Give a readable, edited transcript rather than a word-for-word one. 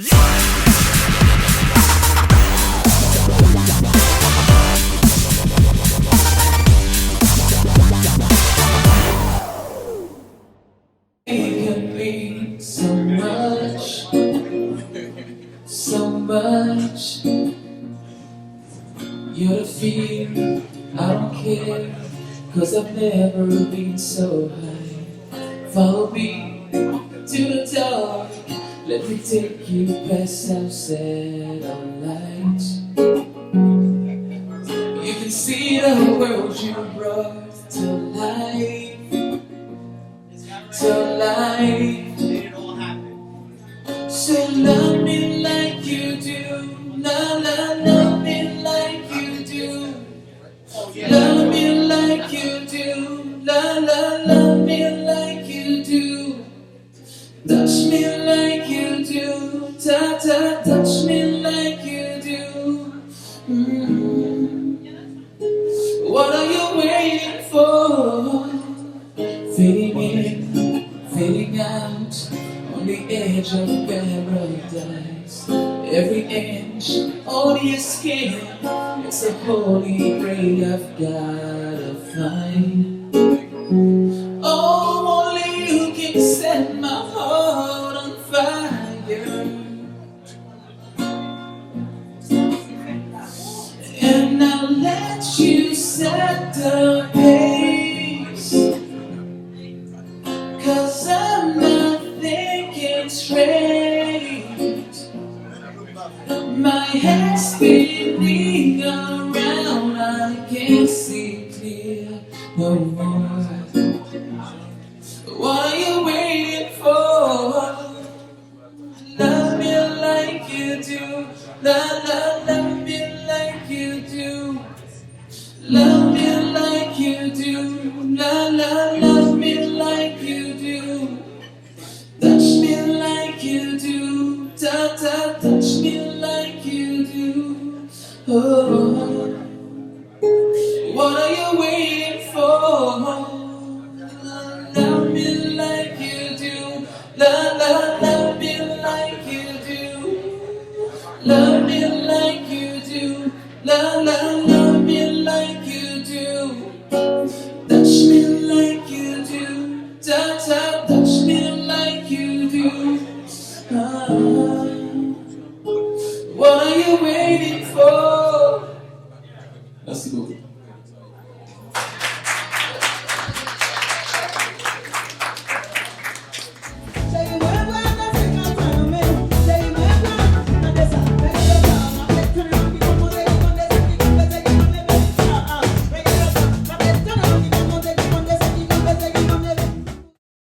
So much, so much. You're the fear, I don't care, 'cause I've never been so high. Follow me to the dark, let me take you past outside our lights. You can see the world you brought to life, to life. So love me like you do, love me like you do. Love me like you do, love me like you do. Touch me like you do, touch me like you do. What are you waiting for? Fading in, fading out, on the edge of paradise. Every inch on your skin, it's a holy grail I've gotta find. Oh, only you can set my heart on fire. And I'll let you set the pace, 'cause I'm not thinking straight. My head's spinning around, I can't see clear no more. What are you waiting for? Love me like you do, love me like you do. Love me like you do, love me like you do. Touch me like you do, touch me like you do. Oh, what are you waiting for? Love me like you do, love me like you do. Love me